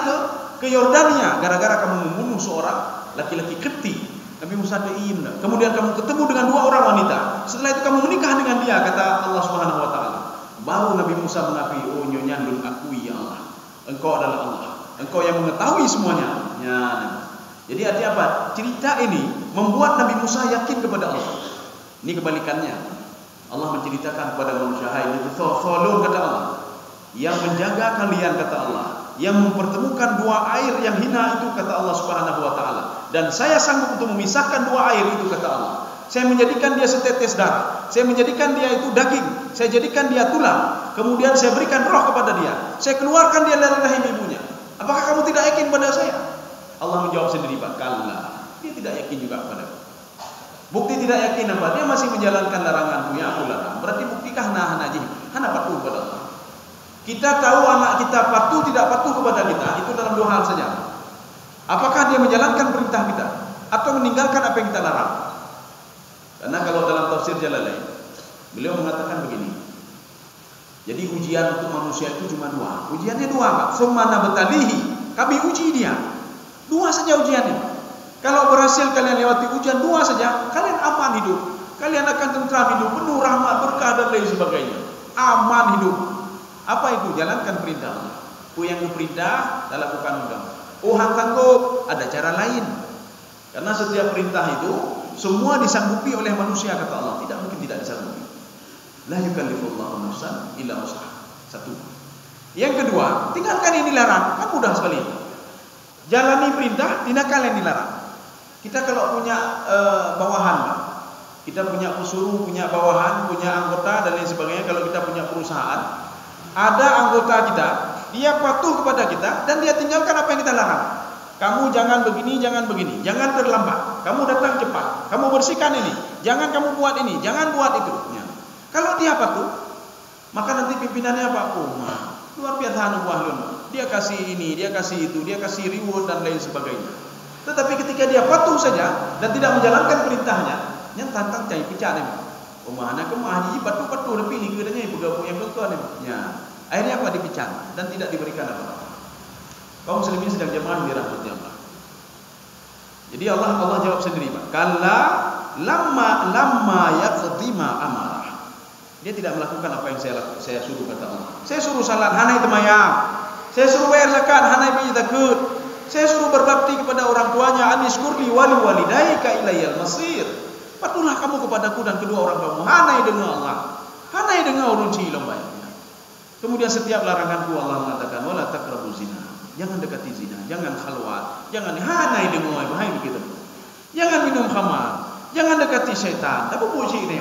ke Yordania. Gara-gara kamu membunuh seorang laki-laki Kipti. Nabi Musa diam. Kemudian kamu ketemu dengan dua orang wanita. Setelah itu kamu menikah dengan dia, kata Allah Subhanahu wa taala. Baru Nabi Musa mengakui, oh nyonya belum akui ya Allah. Engkau adalah Allah. Engkau yang mengetahui semuanya. Ya. Jadi artinya apa? Cerita ini membuat Nabi Musa yakin kepada Allah. Ini kebalikannya. Allah menceritakan kepada manusia, hai itu tolong kata Allah. Yang menjaga kalian kata Allah. Yang mempertemukan dua air yang hina itu kata Allah Subhanahu wa taala. Dan saya sanggup untuk memisahkan dua air itu kata Allah. Saya menjadikan dia setetes darah. Saya menjadikan dia itu daging. Saya jadikan dia tulang. Kemudian saya berikan roh kepada dia. Saya keluarkan dia dari rahim ibunya. Apakah kamu tidak yakin pada saya? Allah menjawab sendiri, Pak. Kalla. Dia tidak yakin juga kepada aku. Bukti tidak yakin apa? Dia masih menjalankan laranganku yang aku larang. Berarti buktikah nahan aja? Hana patuh kepada Allah. Kita tahu anak kita patuh tidak patuh kepada kita. Itu dalam dua hal saja. Apakah dia menjalankan perintah kita atau meninggalkan apa yang kita larang? Karena kalau dalam tafsir Jalalain, beliau mengatakan begini. Jadi ujian untuk manusia itu cuma dua. Ujiannya dua, Pak. Summa nabtalihi. Kami uji dia. Dua saja ujiannya. Kalau berhasil kalian lewati ujian dua saja, kalian aman hidup. Kalian akan tentram hidup, penuh rahmat, berkah dan lain sebagainya. Aman hidup. Apa itu? Jalankan perintah Allah. Yang perintah dalam bukan undang. Hangkanggo ada cara lain. Karena setiap perintah itu semua disanggupi oleh manusia kata Allah. Tidak mungkin tidak disanggupi. La yukallifullahu nafsan illa wus'aha. Satu. Yang kedua, tinggalkan yang dilarang. Kan mudah sekali. Jalani perintah, tinggalkan yang dilarang. Kita kalau punya bawahan, kita punya pesuruh, punya bawahan, punya anggota dan lain sebagainya. Kalau kita punya perusahaan, ada anggota kita, dia patuh kepada kita dan dia tinggalkan apa yang kita larang. Kamu jangan begini, jangan begini, jangan terlambat. Kamu datang cepat, kamu bersihkan ini, jangan kamu buat ini, jangan buat itu. Ya. Kalau dia patuh, maka nanti pimpinannya apa? Luar biasa anugerah. Dia kasih ini, dia kasih itu, dia kasih reward dan lain sebagainya. Tetapi ketika dia patuh saja dan tidak menjalankan perintahnya, yang tantang cai pican ni. Umahana ke mahji patuh-patuh lebih ni kedanya bergabung yang betul ni. Ya. Akhirnya apa? Dipican dan tidak diberikan apa-apa. Kaum muslimin sedang jemaah dirahmati Allah. Jadi Allah jawab sendiri, Pak. Kalla lamma yaqdima amarah. Dia tidak melakukan apa yang saya suruh kata Allah. Saya suruh salat hanai temayang. Saya suruh bayar zakat hanai bayar zakat. Saya suruh berbakti kepada orang tuanya, aniskurli wali walidaika ilayal masir. Patuhlah kamu kepadaku dan kedua orang kamu. Hanai dengan Allah. Hanai dengan urun cilong bayar. Kemudian setiap laranganku Allah mengatakan wala taqrabu zina. Jangan dekati zina, jangan khalwat, jangan hanai dengan bahaya kita. Jangan minum khamar, jangan dekati syaitan. Apa puji ini?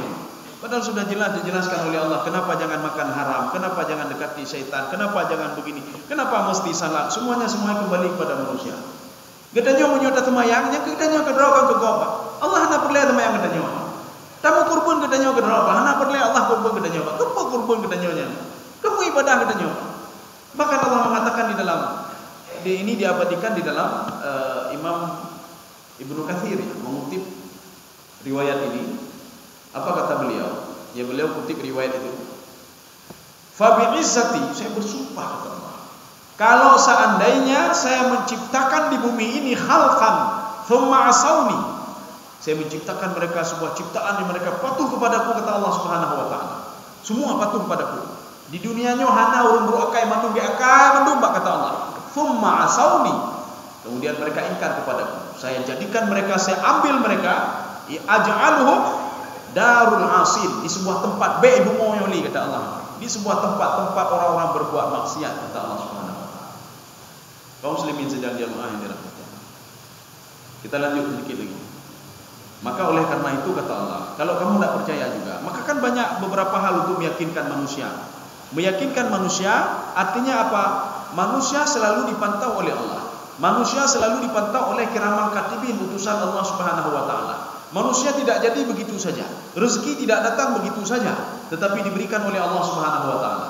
Padahal sudah jelas dijelaskan oleh Allah kenapa jangan makan haram, kenapa jangan dekati syaitan, kenapa jangan begini, kenapa mesti salat. Semuanya kembali kepada manusia. Gedanya menyota temayang, yang gedanya kedroga ke goba. Allah hana perleh temayang gedanya. Tamu kurban gedanya kedroga, hana perleh Allah kurban gedanya. Kepa kurban gedanya. Kamu ibadah gedanya. Bahkan Allah mengatakan ini diabadikan di dalam Imam Ibnu Katsir mengutip riwayat ini. Apa kata beliau? Ya beliau kutip riwayat itu. Fa bi'izzati, saya bersumpah kata Allah. Kalau seandainya saya menciptakan di bumi ini khalqan thumma asawni, saya menciptakan mereka sebuah ciptaan yang mereka patuh kepadaku kata Allah Subhanahu wa taala. Semua patuh kepadaku. Di dunianya hana urung beruakai mandung akai mandung kata Allah. Thumma asawni. Kemudian mereka ingkar kepadaku. Saya jadikan mereka, saya ambil mereka, aj'aluhum darul asil, di sebuah tempat ibu moyoli kata Allah. Di sebuah tempat orang-orang berbuat maksiat kata Allah Subhanahu wa taala. Kaum muslimin sedang jamaah yang dirahmati Allah. Kita lanjut sedikit lagi. Maka oleh karena itu kata Allah, kalau kamu tidak percaya juga, maka kan banyak beberapa hal untuk meyakinkan manusia. Meyakinkan manusia artinya apa? Manusia selalu dipantau oleh Allah. Manusia selalu dipantau oleh kiraman katibin utusan Allah Subhanahu wa taala. Manusia tidak jadi begitu saja. Rezeki tidak datang begitu saja, tetapi diberikan oleh Allah Subhanahu wa taala.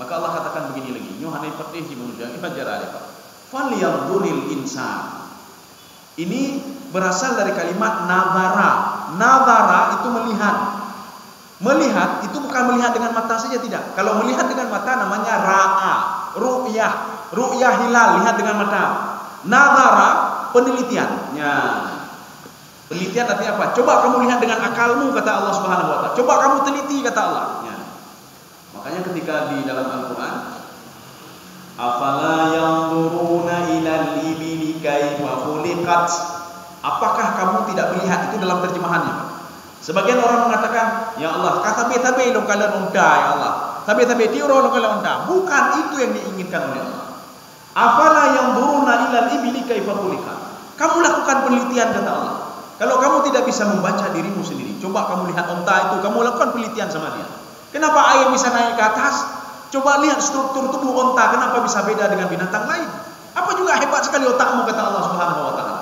Maka Allah katakan begini lagi, Yohanes patih di manusia ibajar ada Pak. Falyanzuril insan. Ini berasal dari kalimat nadhara. Nadhara itu melihat. Melihat itu bukan melihat dengan mata saja, tidak. Kalau melihat dengan mata namanya ra'a, ru'yah. Ru'yah hilal, lihat dengan mata. Nadhara penelitian. Ya. Penelitian artinya apa? Coba kamu lihat dengan akalmu, kata Allah Subhanahu wa taala. Coba kamu teliti, kata Allah. Ya. Makanya ketika di dalam Al-Qur'an, afala yanzuruna ilal ibili kaifa khuliqat. Apakah kamu tidak melihat? Itu dalam terjemahannya. Sebagian orang mengatakan, ya Allah, tabe-tabe lo kalau unta, ya Allah. Tabe-tabe diuro lo kalau unta. Bukan itu yang diinginkan oleh Allah. Afala yanzuruna ilal ibili kaifa khuliqat. Kamu lakukan penelitian, kata Allah. Kalau kamu tidak bisa membaca dirimu sendiri, coba kamu lihat unta itu, kamu lakukan penelitian sama dia. Kenapa air bisa naik ke atas? Coba lihat struktur tubuh unta, kenapa bisa beda dengan binatang lain? Apa juga hebat sekali otakmu, kata Allah Subhanahu wa taala.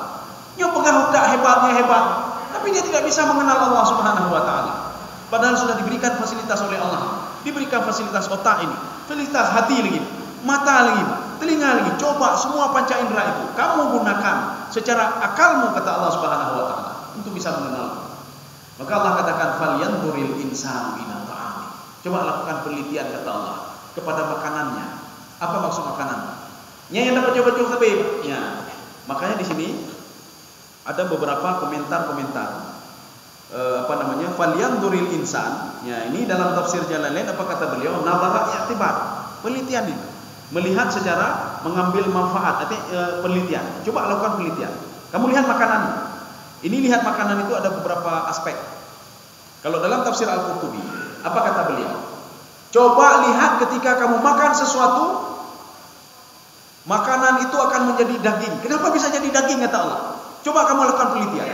Nyo pegang otak hebatnya hebat, tapi dia tidak bisa mengenal Allah Subhanahu wa taala. Padahal sudah diberikan fasilitas oleh Allah. Diberikan fasilitas otak ini, fasilitas hati lagi, mata lagi, telinga lagi. Coba semua panca indera itu kamu gunakan secara akalmu, kata Allah Subhanahu wa taala, untuk bisa mengenal. Maka Allah katakan falyanzuril insanu ila ta'ami. Coba lakukan penelitian, kata Allah, kepada makanannya. Apa maksud makanan? Yang dapat coba-coba tapi ya. Makanya di sini ada beberapa komentar-komentar falyanzuril insan. Ya, ini dalam tafsir Jalalain apa kata beliau? Nadhara i'tibar. Penelitian ini. Melihat secara mengambil manfaat, artinya penelitian. Coba lakukan penelitian. Kamu lihat makanan. Ini lihat makanan itu ada beberapa aspek. Kalau dalam tafsir Al-Qurtubi, apa kata beliau? Coba lihat ketika kamu makan sesuatu, makanan itu akan menjadi daging. Kenapa bisa jadi daging, kata Allah? Coba kamu lakukan penelitian.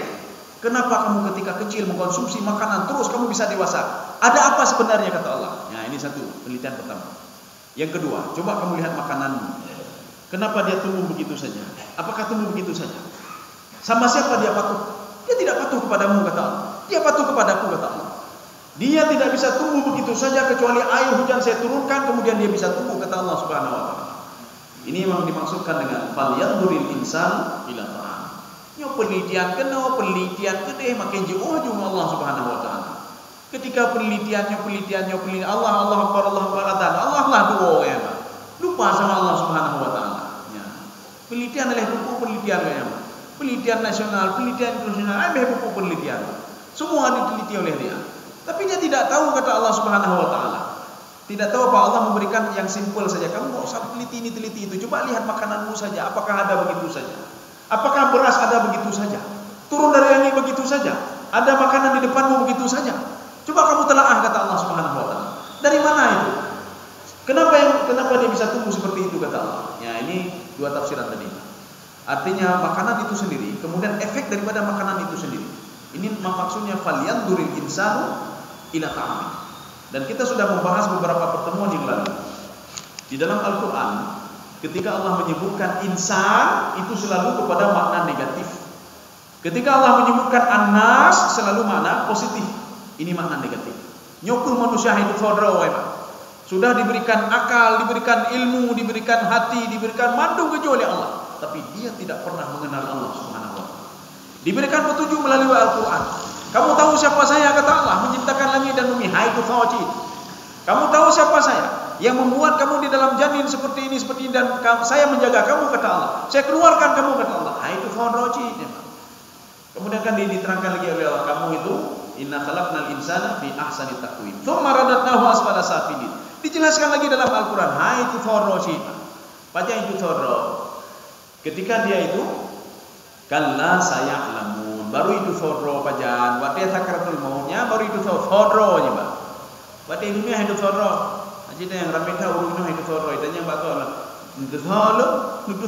Kenapa kamu ketika kecil mengkonsumsi makanan terus kamu bisa dewasa? Ada apa sebenarnya, kata Allah? Nah, ini satu penelitian pertama. Yang kedua, coba kamu lihat makananmu. Kenapa dia tumbuh begitu saja? Apakah tumbuh begitu saja? Sama siapa dia patuh? Dia tidak patuh kepadamu, kata Allah. Dia patuh kepadaku, kata Allah. Dia tidak bisa tumbuh begitu saja kecuali air hujan saya turunkan, kemudian dia bisa tumbuh, kata Allah Subhanahu wa taala. Ini memang dimaksudkan dengan falyanzuril insan ila ta'am. Nyo penelitian kedeh makin jauh Allah Subhanahu wa taala. Ketika penelitiannya Allah Akbar Allah lah dua ya. Lupa sama Allah Subhanahu wa taala. Ya. Penelitian adalah buku penelitian ya. Penelitian nasional, penelitian internasional, buku penelitian. Semua diteliti oleh dia. Tapi dia tidak tahu, kata Allah Subhanahu wa taala. Tidak tahu apa, Allah memberikan yang simpel saja. Kamu enggak usah teliti ini, teliti itu. Coba lihat makananmu saja, apakah ada begitu saja? Apakah beras ada begitu saja? Turun dari langit begitu saja? Ada makanan di depanmu begitu saja? Coba kamu telaah, kata Allah Subhanahu wa taala. Dari mana itu? Kenapa dia bisa tumbuh seperti itu, kata Allah? Ya, ini dua tafsiran tadi. Artinya makanan itu sendiri, kemudian efek daripada makanan itu sendiri. Ini maksudnya falyanzuril insanu ila ta'ami. Dan kita sudah membahas beberapa pertemuan yang lalu. Di dalam Al-Qur'an, ketika Allah menyebutkan insan itu selalu kepada makna negatif. Ketika Allah menyebutkan an-nas selalu makna positif. Ini makna negatif. Nyokuh manusia hidup fodro sudah diberikan akal, diberikan ilmu, diberikan hati, diberikan mandu kecuali Allah. Tapi dia tidak pernah mengenal Allah Subhanahu wa taala. Diberikan petunjuk melalui Al-Qur'an. Kamu tahu siapa saya, kata Allah, menciptakan langit dan bumi. Hai tufawati. Kamu tahu siapa saya? Yang membuat kamu di dalam janin seperti ini dan saya menjaga kamu, kata Allah. Saya keluarkan kamu, kata Allah. Hai tufawati. Kemudian kan diterangkan lagi oleh Allah, kamu itu inna khalaqnal insana fi ahsani taqwim. Tsumma radadnahu asfala safilin. Dijelaskan lagi dalam Al-Qur'an, hai tufawati. Baca itu fawro. Ketika dia itu kalla saya'lamun, baru itu fodro pajan, waktu sakaratul mautnya baru itu fodro aja, Pak. Waktu dunia hidup fodro. Aja yang ramai tahu dunia hidup fodro, itu yang Pak tahu lah. Nuduh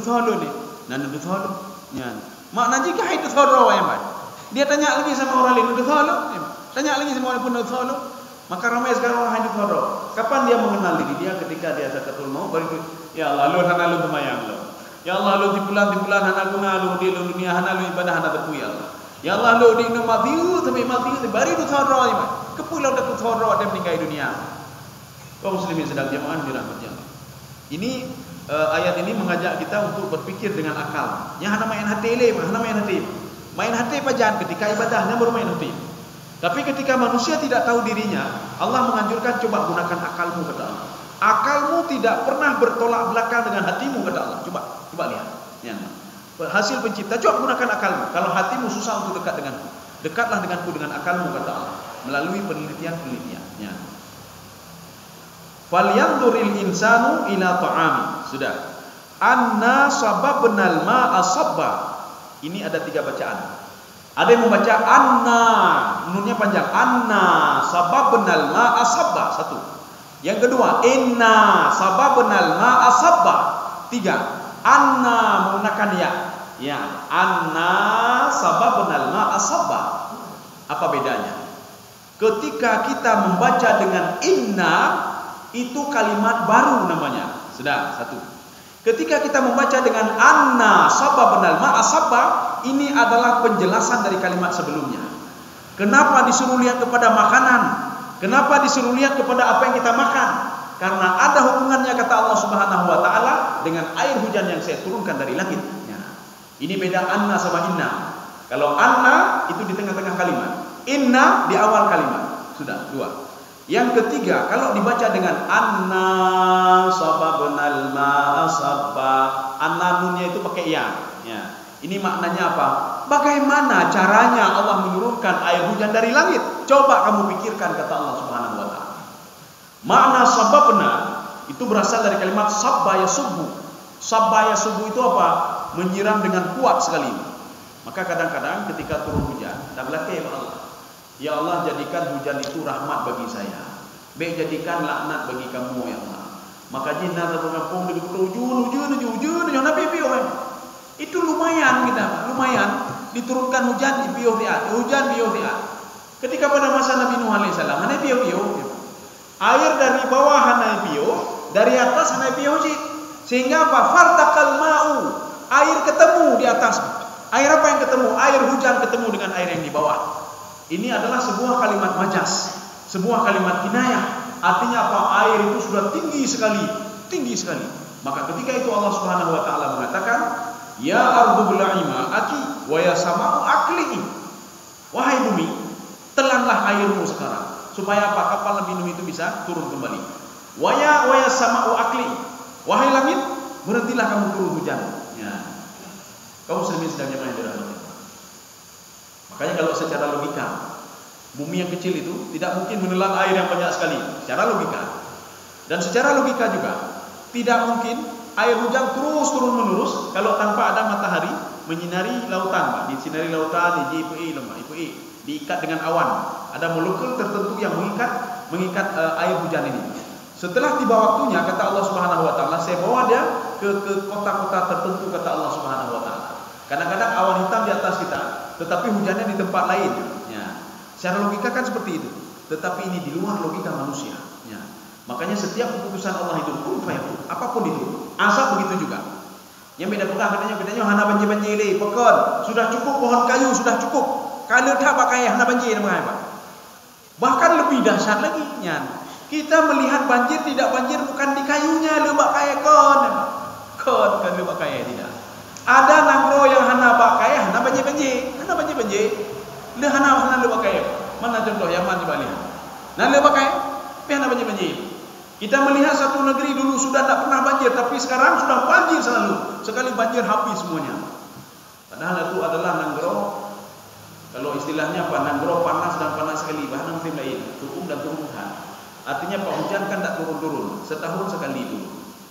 halo ni. Nah nuduh halo. Ya. Makna jika hidup fodro ya, Pak. Dia tanya lagi sama orang lain nuduh halo. Tanya lagi sama orang pun nuduh halo. Maka ramai sekarang orang hidup fodro. Kapan dia mengenal diri dia? Ketika dia sakaratul maut, baru itu ya Allah lu hana lu semayang lu. Ya Allah lu di bulan hana guna lu di dunia hana lu ibadah hana tepu ya Allah. Ya Allah lo di mati bari tu thara ni kepulau dah tu thara dia meninggal dunia. Kaum muslimin sedang jemaah dirahmati Allah. Ini ayat ini mengajak kita untuk berpikir dengan akal. Yang hana main hati le, hana main hati. Main hati pajan ketika ibadahnya baru main hati. Tapi ketika manusia tidak tahu dirinya, Allah menganjurkan coba gunakan akalmu kata Allah. Akalmu tidak pernah bertolak belakang dengan hatimu kata Allah. Coba lihat. Ya. Hasil pencipta, coba gunakan akalmu. Kalau hatimu susah untuk dekat denganku, dekatlah denganku dengan akalmu kata Allah melalui penelitian-penelitian. Ya. Falyanzuril insanu ila ta'ami. Sudah. Anna sababnal ma'a sabba. Ini ada 3 bacaan. Ada yang membaca anna, nunnya panjang. Anna sababnal ma'a sabba. 1. Yang kedua, inna sababnal ma'a sabba. 3. Anna menggunakan ya. Ya, anna sababnal ma'a sabba. Apa bedanya? Ketika kita membaca dengan inna, itu kalimat baru namanya. Sudah, 1. Ketika kita membaca dengan anna sababnal ma'a sabba, ini adalah penjelasan dari kalimat sebelumnya. Kenapa disuruh lihat kepada makanan? Kenapa disuruh lihat kepada apa yang kita makan? Karena ada hubungannya kata Allah Subhanahu wa taala dengan air hujan yang saya turunkan dari langit. Ya. Ini beda anna sama inna. Kalau anna itu di tengah-tengah kalimat, inna di awal kalimat. Sudah, 2. Yang ketiga, kalau dibaca dengan anna sababnal ma'a sabba, anna nunnya itu pakai ya. Ya. Ini maknanya apa? Bagaimana caranya Allah menurunkan air hujan dari langit? Coba kamu pikirkan kata Allah Subhanahu wa taala. Makna sababna itu berasal dari kalimat sabba yasubbu. Sabba yasubbu itu apa? Menyiram dengan kuat sekali. Maka kadang-kadang ketika turun hujan, kita berlatih ya Allah. Ya Allah, jadikan hujan itu rahmat bagi saya. Baik jadikan laknat bagi kamu ya Allah. Maka jinnah terkampung di ujun nabi piuh. Itu lumayan kita, lumayan diturunkan hujan di piuh dia, hujan piuh dia. Ketika pada masa Nabi Nuh alaihi salam, hana piuh. Air dari bawah hana piuh, dari atas hana piuh sehingga apa? Fartaqal ma'u. Air ketemu di atas. Air apa yang ketemu? Air hujan ketemu dengan air yang di bawah. Ini adalah sebuah kalimat majas, sebuah kalimat kinayah. Artinya apa? Air itu sudah tinggi sekali, tinggi sekali. Maka ketika itu Allah Subhanahu wa taala mengatakan, "Ya ardu bla'i ma'aki wa ya sama'u aqli'i." Wahai bumi, telanlah airmu sekarang. Supaya apa? Kapal Nabi Nuh itu bisa turun kembali. Wa ya sama'u aqli'i. Wahai langit, berhentilah kamu turun hujan. Ya. Kaum muslimin sedang jemaah dirahmati. Makanya kalau secara logika, bumi yang kecil itu tidak mungkin menelan air yang banyak sekali secara logika. Dan secara logika juga tidak mungkin air hujan terus turun menerus kalau tanpa ada matahari menyinari lautan. Disinari lautan, diikat dengan awan. Ada molekul tertentu yang mengikat air hujan ini. Setelah tiba waktunya, kata Allah Subhanahu wa taala, saya bawa dia ke kota-kota tertentu kata Allah Subhanahu wa taala. Kadang-kadang awan hitam di atas kita, tetapi hujannya di tempat lain. Ya. Secara logika kan seperti itu. Tetapi ini di luar logika manusia. Ya. Makanya setiap keputusan Allah itu kun fayakun, apapun itu, asal begitu juga. Yang beda pula katanya hana banjir-banjir le, pekon, sudah cukup pohon kayu sudah cukup. Kalau tak pakai hana banjir apa? Bahkan lebih dahsyat lagi. Ya. Kita melihat banjir tidak banjir bukan di kayunya, lebak kaya kon kan lebak kaya tidak. Ada nangro yang hana bakai, hana banjir, le hana lebak kaya. Mana contoh Yaman coba lihat. Nah lebak kaya, tapi hana banjir. Kita melihat satu negeri dulu sudah tak pernah banjir, tapi sekarang sudah banjir selalu. Sekali banjir habis semuanya. Padahal itu adalah nangro. Kalau istilahnya apa? Nangro panas dan panas sekali. Bahan musim lain, turun dan turun. Artinya Pak hujan kan tak turun-turun, setahun sekali itu.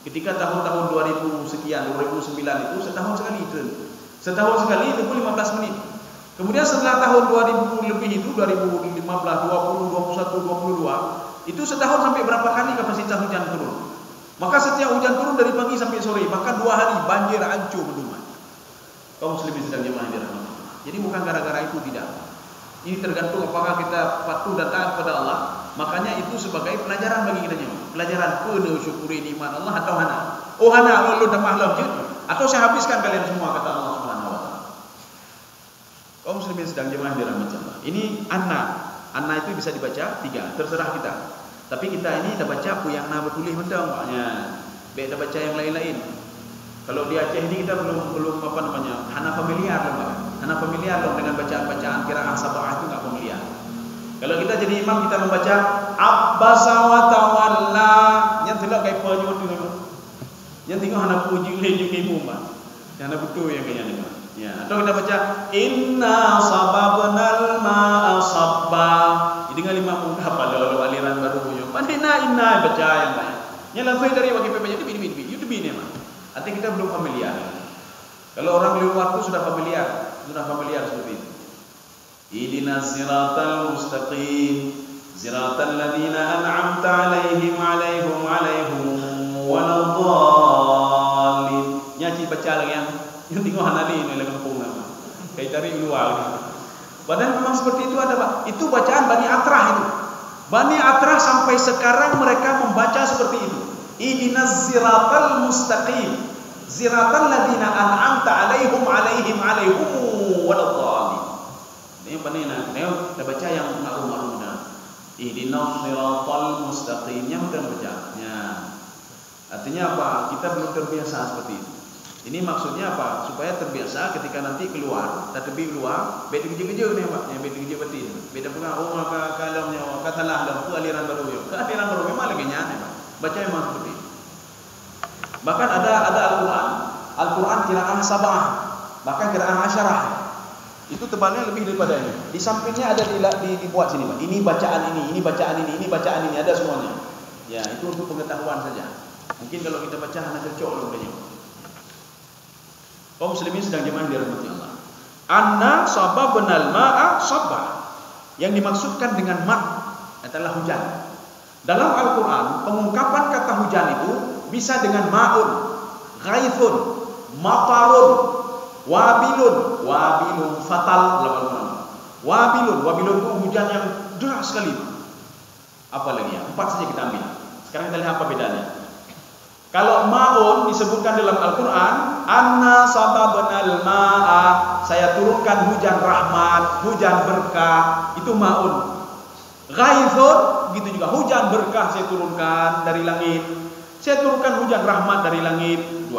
Ketika tahun-tahun 2000 sekian, 2009 itu setahun sekali itu. Setahun sekali itu 15 menit. Kemudian setelah tahun 2000 lebih itu 2015, 20, 21, 22 itu setahun sampai berapa kali kapasitas hujan turun. Maka setiap hujan turun dari pagi sampai sore, bahkan 2 hari banjir hancur menduman. Kaum muslimin sedang jemaah dirahmati. Jadi bukan gara-gara itu tidak. Ini tergantung apakah kita patuh dan taat kepada Allah. Makanya itu sebagai pelajaran bagi kita semua. Pelajaran kena syukuri nikmat Allah atau hana. Oh hana, lu dah mahlam je. Atau saya habiskan kalian semua kata Allah Subhanahu wa taala. Kaum Kaum muslimin sedang jemaah dirahmati Allah. Ini anna. Anna itu bisa dibaca 3, terserah kita. Tapi kita ini dah baca apa yang na bertulis mendang maknya. Baik dah baca yang lain-lain. Kalau di Aceh ini kita belum apa namanya? Hana familiar loh, hana familiar loh dengan bacaan-bacaan qiraah sab'ah itu enggak familiar. Kalau kita jadi imam kita membaca abbasa wa tawalla, yang telak kai pa nyu tu. Yang tengok hana puji leju ke imam. Yang hana betul yang kayaknya ni. Ya, atau kita baca inna sababnal ma'a sabba. Dengan imam mudah pada aliran baru punya. Inna baca yang lain. Yang langsung dari bagi PPJ itu bini mah. Artinya kita belum familiar. Kalau orang di luar itu sudah familiar seperti itu. Ihdinas siratal mustaqim, siratal ladzina an'amta 'alaihim waladdallin. Nyaci baca lagi yang tengok hanali ini lagi kampung nama. Kayak dari luar ni. Padahal memang seperti itu ada, Pak. Itu bacaan Bani Atrah itu. Bani Atrah sampai sekarang mereka membaca seperti itu. Ihdinas siratal mustaqim, siratal ladzina an'amta 'alaihim waladdallin. Ini apa ni nak? Dah baca yang maklum dah. Ihdinas siratal mustaqim yang kita baca. Ya. Artinya apa? Kita belum terbiasa seperti itu. Ini maksudnya apa? Supaya terbiasa ketika nanti keluar, dah terbit keluar, beda kerja-kerja ni Pak. Yang beda kerja betul. Beda pegang maka kalamnya katalah dalam aliran baru yo. Aliran baru memang lagi nyane Pak. Baca memang seperti itu. Bahkan ada Al-Quran qiraah sab'ah, bahkan qiraah asyarah. Itu tebalnya lebih daripada ini. Di sampingnya ada dibuat sini Pak. Ini bacaan ini bacaan ini, ada semuanya. Ya, itu untuk pengetahuan saja. Mungkin kalau kita baca hanya cocok loh kayaknya. Kaum muslimin sedang jemaah dirahmati Allah. Anna sababnal ma'a sabba. Yang dimaksudkan dengan ma' adalah hujan. Dalam Al-Quran, pengungkapan kata hujan itu bisa dengan ma'un, ghaithun, matarun, wabilun fatal dalam Al-Quran. Wabilun itu hujan yang deras sekali. Apa lagi ya? 4 saja kita ambil. Sekarang kita lihat apa bedanya. Kalau ma'un disebutkan dalam Al-Quran, anna sababnal ma'a, saya turunkan hujan rahmat, hujan berkah, itu ma'un. Ghaithun, gitu juga hujan berkah saya turunkan dari langit. Saya turunkan hujan rahmat dari langit. 2.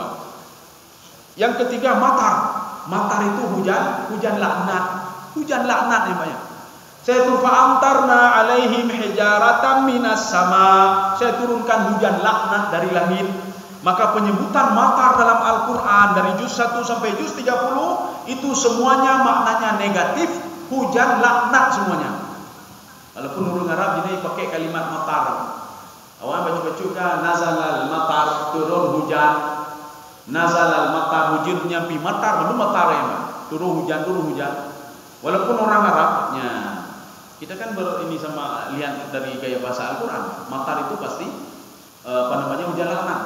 Yang ketiga matar. Matar itu hujan laknat. Hujan laknat ya Pak ya. Saya turfa'amtarna alaihim hijaratan minas sama. Saya turunkan hujan laknat dari langit. Maka penyebutan matar dalam Al-Quran dari juz 1 sampai juz 30 itu semuanya maknanya negatif, hujan laknat semuanya. Walaupun orang Arab jadi pakai kalimat matar. Awak baca-baca kan nazalal matar, turun hujan. Nazalal matar, hujan nyampi matar, belum matar ya Pak. Turun hujan. Walaupun orang Arabnya kita kan ini sama lihat dari gaya bahasa Al-Quran, matar itu pasti hujan laknat.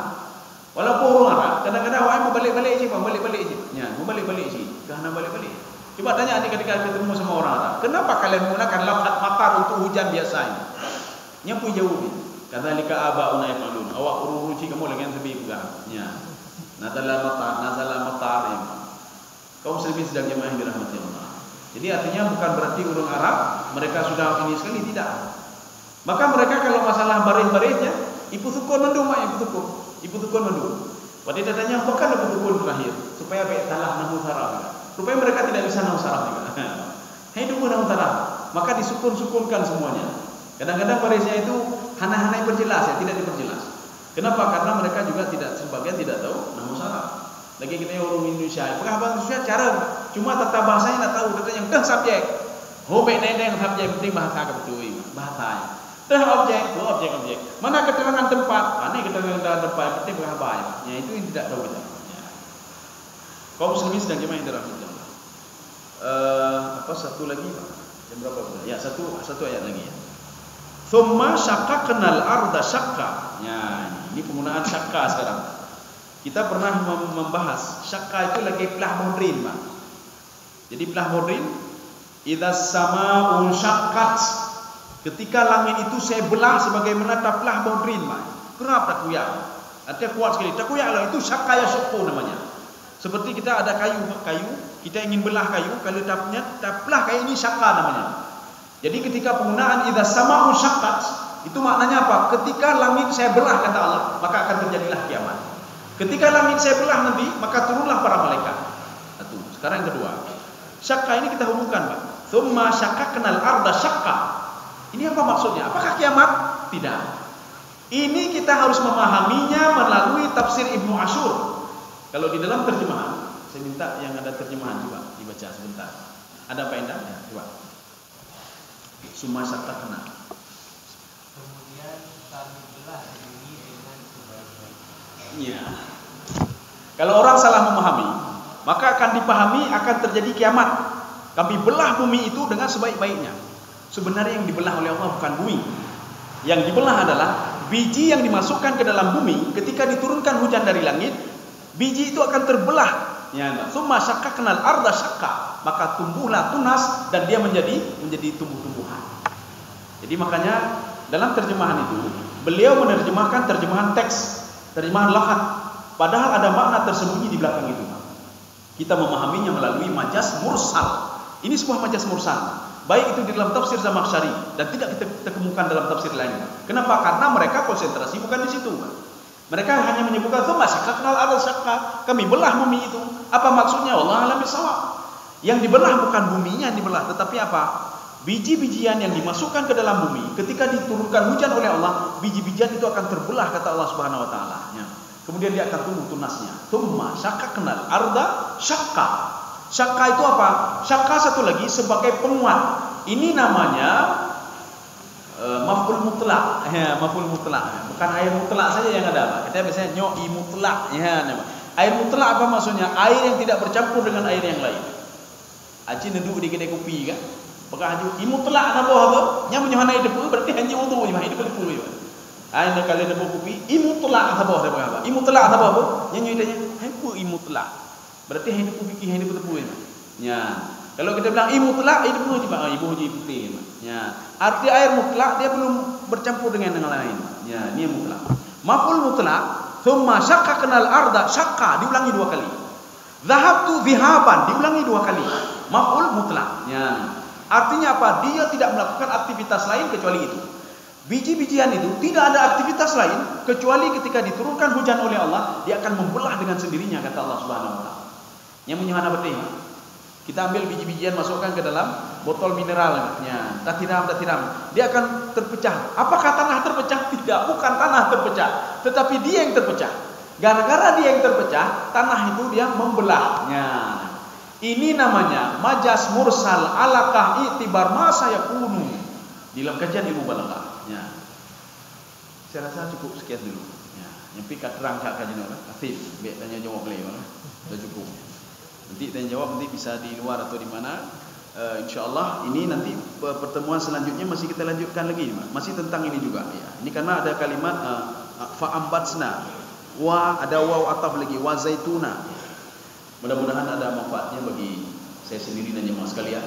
Walaupun orang Arab kadang-kadang awak mau balik-balik je, ya, mau balik-balik je. Kerana balik-balik. Coba tanya ni ketika ketemu sama orang Arab, kenapa kalian menggunakan lafaz matar untuk hujan biasa ini? Nyampu jauh ni. Kadzalika abauna yaqulun. Awak uruci kamu lagi yang lebih pegang. Ya. Nazala matar. Kaum muslimin sedang jemaah dirahmati Allah. Jadi artinya bukan berarti orang Arab mereka sudah ini sekali, tidak. Maka mereka kalau masalah baris-barisnya, ibu tukun mendung. Pada datanya apakah ibu tukun terakhir supaya baik talah nahu sarah. Supaya mereka tidak bisa nahu sarah juga. Hidup nahu sarah. Maka disukun-sukunkan semuanya. Kadang-kadang barisnya itu hana-hana berjelas ya, tidak diperjelas. Kenapa? Karena mereka juga sebagian tidak tahu nahu sarah. Lagi kita orang Indonesia, bahasa Indonesia cara cuma tata bahasanya tak tahu, tata yang dah subjek. Hobek nendeng subjek penting bahasa kebetul bahasanya. Dah objek. Mana keterangan tempat? Mana keterangan tempat penting bahasa. Ya itu yang tidak tahu kita. Ya. Kaum muslimin sedang jemaah yang dirahmati Allah. Satu lagi Pak? Jam berapa pula? Ya, satu ayat lagi ya. Thumma syaqqaqnal arda syaqqa. Ya, ini penggunaan syaqqa sekarang. Kita pernah membahas syaqqa itu lagi pelah bodrin, Pak. Jadi pelah bodrin, idzas samaa'u syaqqat. Ketika langit itu saya belah sebagaimana pelah bodrin, Pak. Kenapa tak kuyak? Artinya kuat sekali. Tak kuyaklah itu syaqqa yasqu namanya. Seperti kita ada kayu Kita ingin belah kayu, kalau belah kayu ini syakka namanya. Jadi ketika penggunaan idza sama'u syaqqat, itu maknanya apa? Ketika langit saya belah kata Allah, maka akan terjadilah kiamat. Ketika langit saya belah nanti, maka turunlah para malaikat. Satu. Sekarang yang kedua. Syakka ini kita hubungkan, Pak. Tsumma syaqqaqnal arda syaqqa. Ini apa maksudnya? Apakah kiamat? Tidak. Ini kita harus memahaminya melalui tafsir Ibnu Asyur. Kalau di dalam terjemahan, saya minta yang ada terjemahan juga dibaca sebentar. Ada apa Endah? Ya, coba. Tsumma syaqqaqna. Kemudian kami belah bumi dengan sebaik-baiknya. Iya. Kalau orang salah memahami, maka akan dipahami akan terjadi kiamat. Kami belah bumi itu dengan sebaik-baiknya. Sebenarnya yang dibelah oleh Allah bukan bumi. Yang dibelah adalah biji yang dimasukkan ke dalam bumi ketika diturunkan hujan dari langit. Biji itu akan terbelah. Ya, tsumma syaqqaqnal arda syaqqa. Maka tumbuhlah tunas dan dia menjadi tumbuh-tumbuhan. Jadi makanya dalam terjemahan itu beliau menerjemahkan terjemahan teks, terjemahan lahat. Padahal ada makna tersembunyi di belakang itu. Kita memahaminya melalui majas mursal. Ini sebuah majas mursal. Baik itu di dalam tafsir Zamakhsyari dan tidak kita temukan dalam tafsir lain. Kenapa? Karena mereka konsentrasi bukan di situ. Mereka hanya menyebutkan tsumma syaqqaqnal arda syaqqa. Kami belah bumi itu. Apa maksudnya? Wallahu a'lam bishawab. Yang dibelah bukan buminya yang dibelah, tetapi apa? Biji-bijian yang dimasukkan ke dalam bumi ketika diturunkan hujan oleh Allah, biji-bijian itu akan terbelah kata Allah Subhanahu wa taala. Ya. Kemudian dia akan tumbuh tunasnya. Tsumma syaqqaqnal arda syaqqa. Syaqqa itu apa? Syaqqa satu lagi sebagai penguat. Ini namanya maf'ul mutlak. Ya, maf'ul mutlak. Bukan air mutlak saja yang ada, Pak. Kita biasanya nyo'i mutlak. Ya, air mutlak apa maksudnya? Air yang tidak bercampur dengan air yang lain. Aci neduk di kedai kopi kan? Pakai haju imutlak nabo apa? Nya menyohan air debu berarti hanya wudu je, hidup debu je. Ai nak kali debu kopi imutlak apa apa? Imutlak apa? Nya nyuitanya, "Hepu imutlak." Berarti hidup kopi hidup debu je. Nya. Kalau kita bilang imutlak, hidup debu je, Pak. Ibu je putih. Nya. Arti air mutlak dia belum bercampur dengan yang lain. Ya, ini mutlak. Maf'ul mutlak, tsumma syaqqaqnal arda syaqqa diulangi 2 kali. Dhahabtu dhihaban diulangi 2 kali. Maf'ul mutlak. Ya. Artinya apa? Dia tidak melakukan aktivitas lain kecuali itu. Biji-bijian itu tidak ada aktivitas lain kecuali ketika diturunkan hujan oleh Allah, dia akan membelah dengan sendirinya kata Allah Subhanahu wa taala. Yang menyuhana betul. Kita ambil biji-bijian masukkan ke dalam botol mineralnya. Tak tiram. Dia akan terpecah. Apakah tanah terpecah? Tidak, bukan tanah terpecah, tetapi dia yang terpecah. Gara-gara dia yang terpecah, tanah itu dia membelahnya. Ini namanya majas mursal alakah i'tibar masa yakunu di dalam kajian ilmu balaghah. Ya. Saya rasa cukup sekian dulu. Ya. Nyampi kat terang kat kajian orang. Aktif, biar tanya jawab beliau lah. Sudah cukup. Nanti tanya jawab nanti bisa di luar atau di mana. Insyaallah ini nanti pertemuan selanjutnya masih kita lanjutkan lagi, masih tentang ini juga. Ya. Ini karena ada kalimat fa'ambatsna. Wa ada waw ataf lagi wa zaituna. Mudah-mudahan ada manfaatnya bagi saya sendiri dan jemaah sekalian.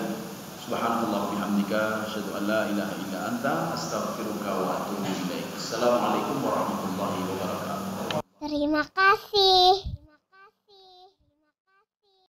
Subhanallah bihamdika asyhadu an la ilaha illa anta astaghfiruka wa atubu ilaik. Assalamualaikum warahmatullahi wabarakatuh. Terima kasih.